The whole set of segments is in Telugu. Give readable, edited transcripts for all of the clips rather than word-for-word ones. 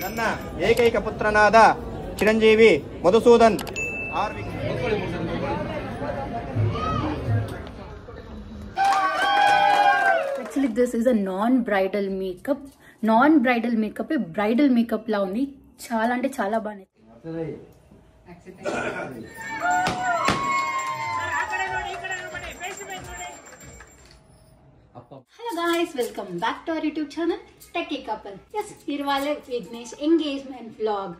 ನನ್ನ ಏಕೈಕ ಪುತ್ರನಾದ Chiranjeevi Madhusudan Actually, this is a non-bridal makeup. Non-bridal makeup bridal makeup la undi. Chala ante chala baane. Hello guys, welcome back to our YouTube channel Techie Couple. Yes, irvale Vignesh engagement vlog.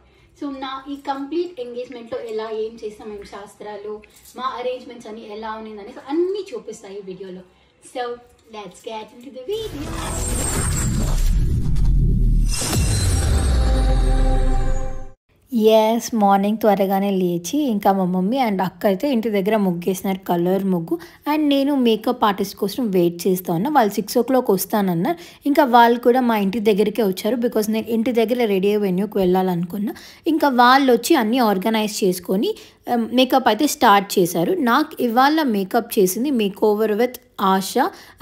So na ee complete engagement lo ela em chesam em shastralu ma arrangements ani ela unindani so anni chupista ee video lo. So let's get into the video. Yes, morning త్వరగానే లేచి ఇంకా మా మమ్మీ అండ్ అక్క అయితే ఇంటి దగ్గర ముగ్గేసినారు, కలర్ ముగ్గు. అండ్ నేను మేకప్ ఆర్టిస్ట్ కోసం వెయిట్ చేస్తా ఉన్నా. వాళ్ళు 6 o'clock వస్తానన్నారు. ఇంకా వాళ్ళు కూడా మా ఇంటి దగ్గరికే వచ్చారు, బికాస్ నేను ఇంటి దగ్గర రెడీ అయ్యి వెన్యూకి వెళ్ళాలనుకున్నా. ఇంకా వాళ్ళు వచ్చి అన్నీ ఆర్గనైజ్ చేసుకొని మేకప్ అయితే స్టార్ట్ చేశారు. నాకు ఇవాళ మేకప్ చేసింది makeover with Asha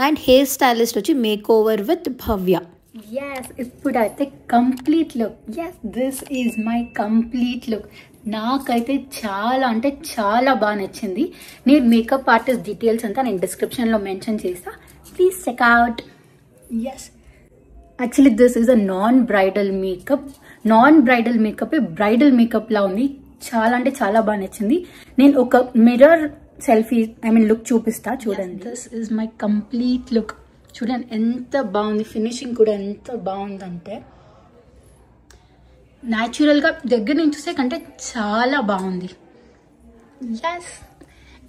and hair stylist వచ్చి makeover with Bhavya. Yes, ఇప్పుడైతే complete look. yes, this is my complete look. నాకైతే చాలా అంటే చాలా బాగా నచ్చింది. నేను మేకప్ ఆర్టిస్ట్ డీటెయిల్స్ అంతా నేను డిస్క్రిప్షన్లో మెన్షన్ చేస్తా, please check out. yes, actually this is a non bridal makeup. Non bridal makeup bridal makeup లా ఉంది. చాలా అంటే చాలా బాగా నచ్చింది. నేను ఒక మిర్రర్ సెల్ఫీ లుక్ చూపిస్తా చూడండి. This is my complete look. చూడండి ఎంత బాగుంది, ఫినిషింగ్ కూడా ఎంత బాగుందంటే న్యాచురల్గా దగ్గర నుంచి చూసే కంటే చాలా బాగుంది. ఎస్,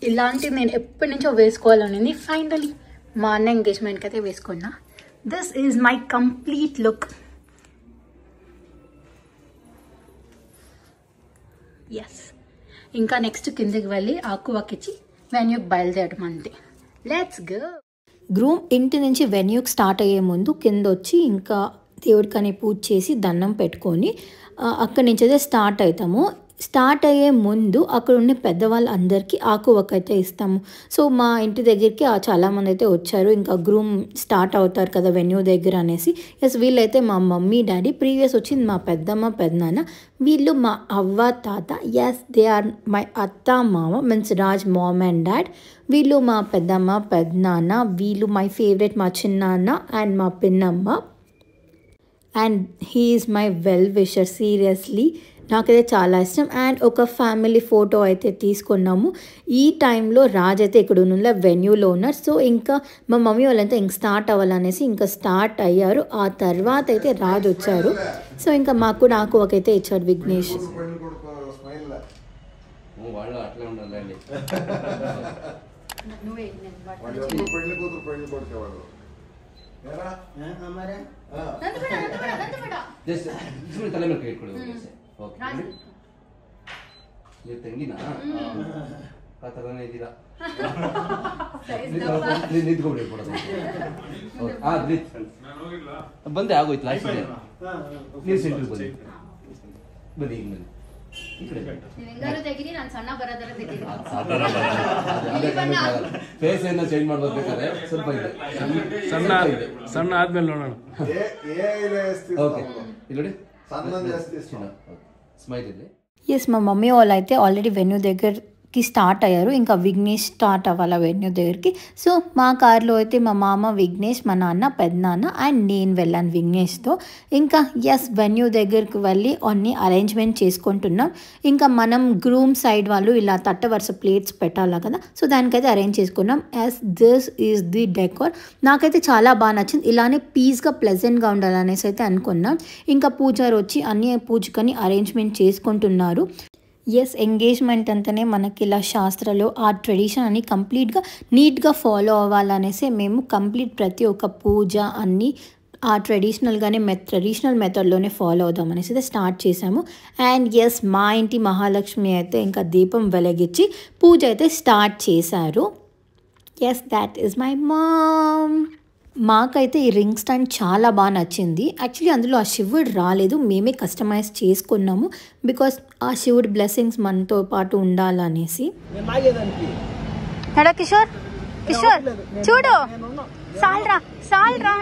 ఇలాంటివి నేను ఎప్పటి నుంచో వేసుకోవాలనింది. ఫైనలీ మా అన్న ఎంగేజ్మెంట్కి అయితే వేసుకున్నా. This is my complete look. Yes, ఇంకా నెక్స్ట్ కిందకి వెళ్ళి ఆకువకిచ్చి వెన్యూకి బయలుదేరడం అంతే. Let's go. గ్రూమ్ ఇంటి నుంచి వెన్యూకి స్టార్ట్ అయ్యే ముందు కింద వచ్చి ఇంకా దేవుడికని పూజ చేసి దండం పెట్టుకొని అక్కడి నుంచి అయితే స్టార్ట్ అవుతాము. స్టార్ట్ అయ్యే ముందు అక్కడ ఉండే పెద్దవాళ్ళందరికీ ఆకువక్క అయితే ఇస్తాము. సో మా ఇంటి దగ్గరికి చాలామంది అయితే వచ్చారు. ఇంకా గ్రూమ్ స్టార్ట్ అవుతారు కదా వెన్యూ దగ్గర అనేసి. ఎస్, వీళ్ళైతే మా మమ్మీ డాడీ, ప్రీవియస్ వచ్చింది మా పెద్దమ్మ పెద్దనాన్న, వీళ్ళు మా అవ్వ తాత. ఎస్, దే ఆర్ మై అత్త మామ, means Raj mom and dad. వీళ్ళు మా పెద్దమ్మ పెద్దనాన్న, వీళ్ళు మై ఫేవరెట్ మా చిన్నాన్న అండ్ మా పిన్నమ్మ. And he is my well wisher. Seriously నాకైతే చాలా ఇష్టం. అండ్ ఒక ఫ్యామిలీ ఫోటో అయితే తీసుకున్నాము. ఈ టైంలో రాజ్ అయితే ఇక్కడ ఉన్న వెన్యూలో ఉన్నారు. సో ఇంకా మా మమ్మీ వాళ్ళంతా ఇంక స్టార్ట్ అవ్వాలనేసి ఇంకా స్టార్ట్ అయ్యారు. ఆ తర్వాత అయితే రాజ్ వచ్చారు. సో ఇంకా మాకు కూడా ఆకువకైతే ఇచ్చాడు విఘ్నేష్. ತಂಗಿನ ಆ ಥರನೇ ಇದ್ದೀರಾ ಬಂದೆ ಆಗೋಯ್ತು ಲಾಸ್ಟ್ ಡೇ. ನೀವು ಸೆಂಟ್ರಿಗೆ ಬನ್ನಿ ಬನ್ನಿ ಈಗ ಬನ್ನಿ ಈ ಕಡೆ ಫೇಸ್ ಏನೋ ಚೇಂಜ್ ಮಾಡ್ಬೇಕಾದ್ರೆ ಸ್ವಲ್ಪ ಇದೆ, ಸಣ್ಣ ಸಣ್ಣ ಆದ್ಮೇಲೆ ನೋಡೋಣ. ಓಕೆ ಇಲ್ಲಿ స్మైల్ ಇದೆ. ఎస్, మా మమ్మీ వాళ్ళు అయితే ఆల్రెడీ వెన్యూ దగ్గరికి స్టార్ట్ అయ్యారు. ఇంకా విఘ్నేష్ స్టార్ట్ అవ్వాలి వెన్యూ దగ్గరికి. సో మా కార్లో అయితే మా మామ విఘ్నేష్, మా నాన్న పెద్దనాన్న అండ్ నేను వెళ్ళాను విఘ్నేష్తో. ఇంకా ఎస్, వెన్యూ దగ్గరికి వెళ్ళి అన్ని అరేంజ్మెంట్ చేసుకుంటున్నాం. ఇంకా మనం గ్రూమ్ సైడ్ వాళ్ళు ఇలా తట్ట వరుస ప్లేట్స్ పెట్టాలి కదా, సో దానికైతే అరేంజ్ చేసుకున్నాం. Yes, this is the decor. నాకైతే చాలా బాగా నచ్చింది. ఇలానే పీస్గా ప్లెజెంట్గా ఉండాలనేసి అయితే అనుకున్నాం. ఇంకా పూజారి వచ్చి అన్ని పూజకని అరేంజ్మెంట్ చేసుకుంటున్నారు. ఎస్, ఎంగేజ్మెంట్ అంటేనే మనకి ఇలా శాస్త్రాలు ఆ ట్రెడిషన్ అని కంప్లీట్గా నీట్గా ఫాలో అవ్వాలనేసి మేము కంప్లీట్ ప్రతి ఒక్క పూజ అన్నీ ఆ ట్రెడిషనల్గానే ట్రెడిషనల్ మెథడ్లోనే ఫాలో అవుదాం అనేసి అయితే స్టార్ట్ చేసాము. అండ్ ఎస్, మా ఇంటి మహాలక్ష్మి అయితే ఇంకా దీపం వెలిగించి పూజ అయితే స్టార్ట్ చేశారు. Yes, that is my mom. మాకైతే ఈ రింగ్ స్టాండ్ చాలా బాగా నచ్చింది. యాక్చువల్లీ అందులో ఆ శివుడు రాలేదు, మేమే కస్టమైజ్ చేసుకున్నాము. బికాస్ ఆ శివుడి బ్లెస్సింగ్స్ మనతో పాటు ఉండాలనేసి. కిషోర్ కిషోర్ చూడు, సాల్రా సాల్రా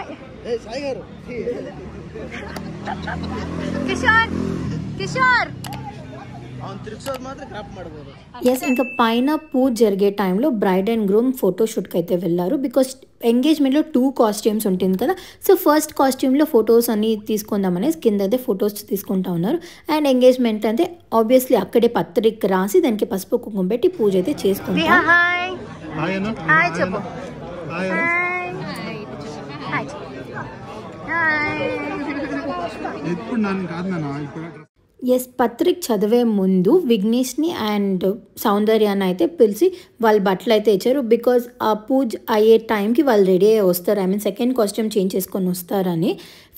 కిషోర్ కిషోర్ ఎస్ ఇంకా పైన పూజ జరిగే టైంలో బ్రైడ్ అండ్ గ్రూమ్ ఫోటోషూట్కి అయితే వెళ్ళారు. బికాస్ ఎంగేజ్మెంట్లో 2 కాస్ట్యూమ్స్ ఉంటుంది కదా. సో ఫస్ట్ కాస్ట్యూమ్లో ఫొటోస్ అన్ని తీసుకుందామనేసి కింద అయితే ఫొటోస్ తీసుకుంటా ఉన్నారు. అండ్ ఎంగేజ్మెంట్ అంటే ఆబ్వియస్లీ అక్కడే పత్రిక రాసి దానికి పసుపు కుంకుమ పెట్టి పూజ అయితే చేసుకుంటాం. ఎస్ పత్రిక చదివే ముందు విఘ్నేష్ని అండ్ సౌందర్యాన్ని అయితే పిలిచి వాళ్ళ బట్టలు అయితే ఇచ్చారు. బికాజ్ ఆ పూజ అయ్యే టైంకి వాళ్ళు రెడీ అయ్యి వస్తారు. I mean second costume change చేసుకొని వస్తారని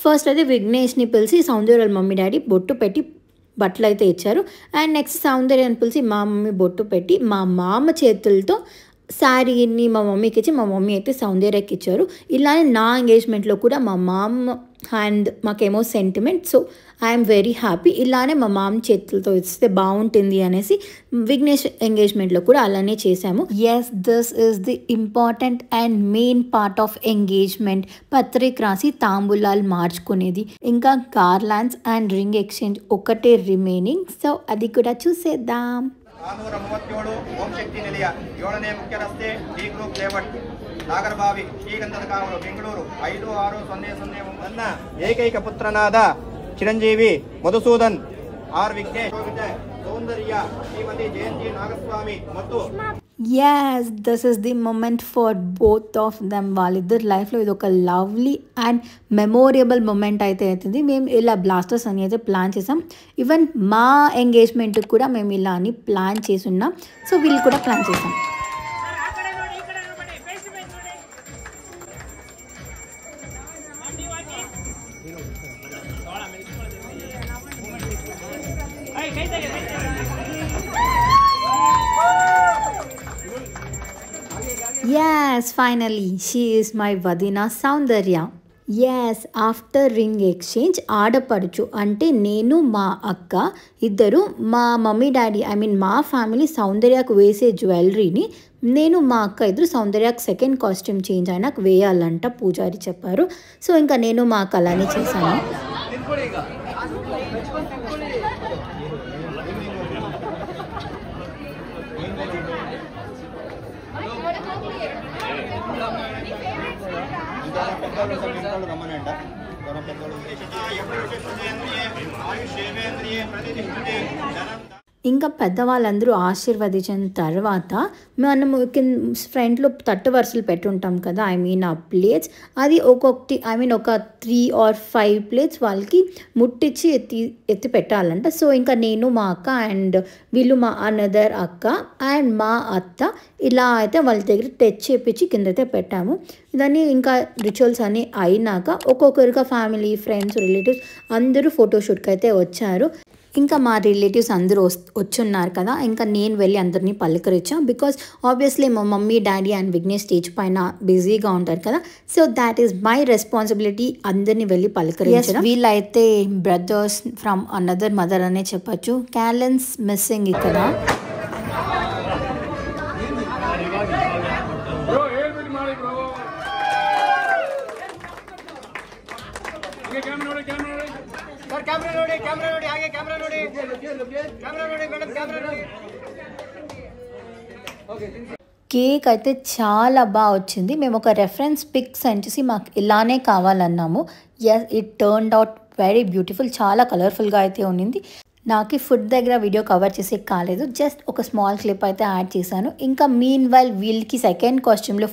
ఫస్ట్ అయితే విఘ్నేష్ని పిలిచి సౌందర్య వాళ్ళ మమ్మీ డాడీ బొట్టు పెట్టి బట్టలు అయితే ఇచ్చారు. అండ్ నెక్స్ట్ సౌందర్యాన్ని పిలిచి మా మమ్మీ బొట్టు పెట్టి మా మామ చేతులతో శారీని మా మమ్మీకి ఇచ్చి మా మమ్మీ అయితే సౌందర్యకి ఇచ్చారు. ఇలానే నా ఎంగేజ్మెంట్లో కూడా మా మామ అండ్ మాకేమో sentiment. So I'm very happy. ఇలానే మా మామ చేతులతో ఇస్తే బాగుంటుంది అనేసి విఘ్నేష్ ఎంగేజ్మెంట్లో కూడా అలానే చేశాము. Yes this is the important and main part of engagement. పత్రిక రాసి తాంబూలాలు మార్చుకునేది, ఇంకా గార్లాండ్స్ అండ్ రింగ్ ఎక్స్చేంజ్ ఒకటే రిమైనింగ్. సో అది కూడా చూసేద్దాం. 437 ಓಂ ಶಕ್ತಿ ನಿಲಯ 7ನೇ ಮುಖ್ಯ ರಸ್ತೆ ಡಿ ಗ್ರೂಪ್ ಲೇಔಟ್ ನಾಗರಬಾವಿ ಶ್ರೀಗಂಧದ ಕಾವಲು ಬೆಂಗಳೂರು 56001 ನನ್ನ ಏಕೈಕ ಪುತ್ರನಾದ ಚಿರಂಜೀವಿ ಮಧುಸೂದನ್ ಆರ್ ವಿಘ್ನೇಶ್ ಸೌಂದರ್ಯ ಶ್ರೀಮತಿ ಜಯಂತಿ ನಾಗಸ್ವಾಮಿ ಮತ್ತು Yes, this is the moment for both of them. వాళ్ళిద్దరు లైఫ్లో ఇది ఒక లవ్లీ అండ్ మెమోరియబుల్ మూమెంట్ అయితే అవుతుంది. మేము ఇలా బ్లాస్టర్స్ అని అయితే ప్లాన్ చేసాం. ఈవెన్ మా ఎంగేజ్మెంట్కి కూడా మేము ఇలా అని ప్లాన్ చేసి ఉన్నాం. సో వీళ్ళు కూడా ప్లాన్ చేసాం. Yes, finally, she is my Vadina Saundarya. Yes, after ring exchange, ఆడపడుచు అంటే నేను మా అక్క ఇద్దరు మా మమ్మీ డాడీ ఐ మీన్ మా ఫ్యామిలీ సౌందర్యకు వేసే జ్యువెలరీని నేను మా అక్క ఇద్దరు సౌందర్యకు సెకండ్ కాస్ట్యూమ్ చేంజ్ అయినాక వేయాలంట పూజారి చెప్పారు. సో ఇంకా నేను మా అక్క అలానే చేశాను. రమ్మనంట ఇంకా పెద్దవాళ్ళందరూ ఆశీర్వదించిన తర్వాత మనము ఫ్రంట్లో తట్టు వరుసలు పెట్టుంటాం కదా, ఐ మీన్ ఆ ప్లేట్స్ అది ఒక్కొక్కటి ఐ మీన్ ఒక 3 or 5 ప్లేట్స్ వాళ్ళకి ముట్టించి ఎత్తి పెట్టాలంట. సో ఇంకా నేను మా అక్క అండ్ వీళ్ళు మా అనదర్ అక్క అండ్ మా అత్త ఇలా అయితే వాళ్ళ దగ్గర టచ్ చేపించి కింద అయితే పెట్టాము. దాన్ని ఇంకా రిచువల్స్ అన్నీ అయినాక ఒక్కొక్కరిగా ఫ్యామిలీ ఫ్రెండ్స్ రిలేటివ్స్ అందరూ ఫోటోషూట్కి అయితే వచ్చారు. ఇంకా మా రిలేటివ్స్ అందరూ వచ్చున్నారు కదా, ఇంకా నేను వెళ్ళి అందరినీ పలకరించాం. బికాస్ ఆబ్వియస్లీ మా mummy daddy and Vignesh stage పైన బిజీగా ఉంటారు కదా. So that is my responsibility అందరినీ వెళ్ళి పలకరించడం. వీళ్ళైతే బ్రదర్స్ ఫ్రమ్ అనదర్ మదర్ అనే చెప్పచ్చు. క్యాలెన్స్ మిస్సింగ్ ఇక్కడ. కేక్ అయితే చాలా బాగా వచ్చింది. మేము ఒక రెఫరెన్స్ పిక్ సెండ్ చేసి మాకు ఇలానే కావాలన్నాము. Yes, it turned out very beautiful. చాలా కలర్ఫుల్గా అయితే ఉన్నింది. నాకు ఫుడ్ దగ్గర వీడియో కవర్ చేసే కాలేదు, జస్ట్ ఒక స్మాల్ క్లిప్ అయితే యాడ్ చేశాను. ఇంకా మీన్ వైల్ వీళ్ళకి సెకండ్ కాస్ట్యూమ్లో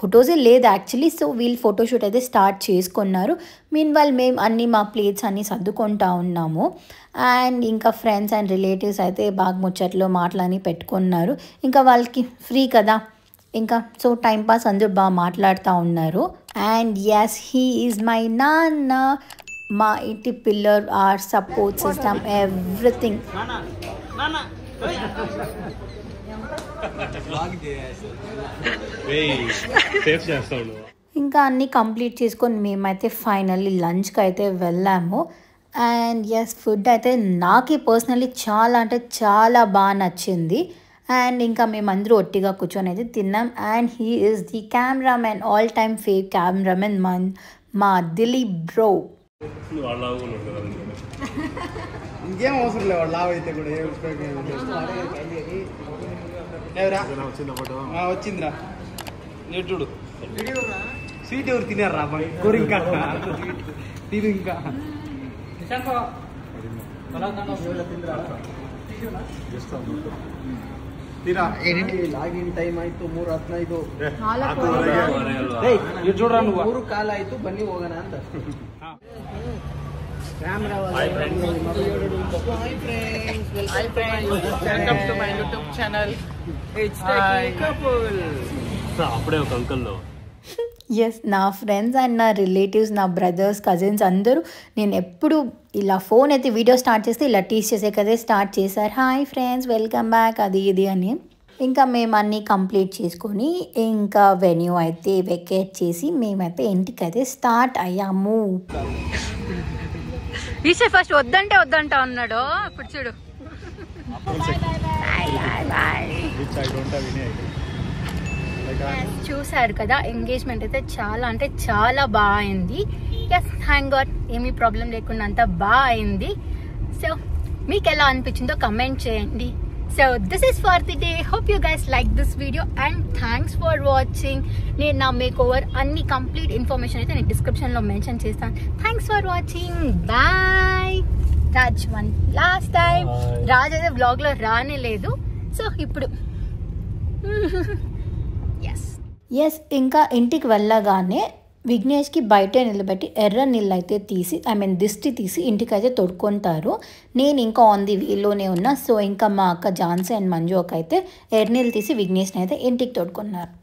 ఫొటోసే లేదు యాక్చువల్లీ. సో వీళ్ళు ఫోటోషూట్ అయితే స్టార్ట్ చేసుకున్నారు. మీన్ వైల్ మేము అన్నీ మా ప్లేట్స్ అన్నీ సర్దుకుంటా ఉన్నాము. అండ్ ఇంకా ఫ్రెండ్స్ అండ్ రిలేటివ్స్ అయితే బాగా ముచ్చట్లో మాటలని పెట్టుకున్నారు. ఇంకా వాళ్ళకి ఫ్రీ కదా, ఇంకా సో టైంపాస్ అందరూ బాగా మాట్లాడుతూ ఉన్నారు. And yes, he is my నాన్న, మా ఇంటి pillar, our support system, everything. ఇంకా అన్నీ కంప్లీట్ చేసుకొని మేమైతే ఫైనల్లీ లంచ్కి అయితే వెళ్ళాము. అండ్ ఎస్, ఫుడ్ అయితే నాకు పర్సనల్లీ చాలా అంటే చాలా బాగా నచ్చింది. అండ్ ఇంకా మేమందరూ ఒట్టిగా కూర్చొని అయితే తిన్నాం. And he is the cameraman, all time fave cameraman మా దిలీప్ బ్రో. ఇంకేం అవసరం లేదు వాడు లావ్ అయితే కూడా వచ్చిందిరా నెట్టుడు స్వీట్ ఎవరు తినారా ఇంకా తిను ఇంకా ಲಾಗಿನ್ ಟೈಮ್ ಆಯ್ತು 3:15 చూడరా నువ్వు 3 ಕಾಲ ಆಯ್ತು ಬನ್ನಿ ಹೋಗೋಣ ಅಂತ कैमरा वाला hi friends welcome to my YouTube channel it's techie couple అప్పుడే ఒక అంకుల్ లో ఎస్ నా ఫ్రెండ్స్ అండ్ నా రిలేటివ్స్ నా బ్రదర్స్ కజిన్స్ అందరూ నేను ఎప్పుడు ఇలా ఫోన్ అయితే వీడియో స్టార్ట్ చేస్తే ఇలా టీచ్ చేసే కదే స్టార్ట్ చేశారు హాయ్ ఫ్రెండ్స్ వెల్కమ్ బ్యాక్ అది ఇది అని ఇంకా మేము అన్నీ కంప్లీట్ చేసుకొని ఇంకా వెన్యూ అయితే వెకేట్ చేసి మేమైతే ఇంటికైతే స్టార్ట్ అయ్యాము ఈసే ఫస్ట్ వద్దంటే వద్దంటా ఉన్నాడు ఇప్పుడు చూడు చూసారు కదా ఎంగేజ్మెంట్ అయితే చాలా అంటే చాలా బాగా అయింది ఎస్ థ్యాంక్ గాడ్ ఏమీ ప్రాబ్లం లేకుండా అంతా బాగా అయింది సో మీకు ఎలా అనిపించిందో కమెంట్ చేయండి so this is for the day hope you guys like this video and thanks for watching నేను నా మేక్ ఓవర్ అన్ని కంప్లీట్ ఇన్ఫర్మేషన్ అయితే నేను డిస్క్రిప్షన్లో మెన్షన్ చేస్తాను thanks for watching bye Raj one last time Raj అయితే వ్లాగ్లో రానే లేదు సో ఇప్పుడు ఎస్ ఇంకా ఇంటికి వెళ్ళగానే విఘ్నేష్కి బయట నిలబెట్టి ఎర్ర నీళ్ళు అయితే తీసి దిష్టి తీసి ఇంటికైతే తొడుకుంటారు నేను ఇంకా ఆన్ ది వేలోనే ఉన్నా సో ఇంకా మా అక్క ఝాన్సీ అండ్ మంజు అయితే ఎర్ర నీళ్ళు తీసి విఘ్నేష్ని అయితే ఇంటికి తొడుకున్నారు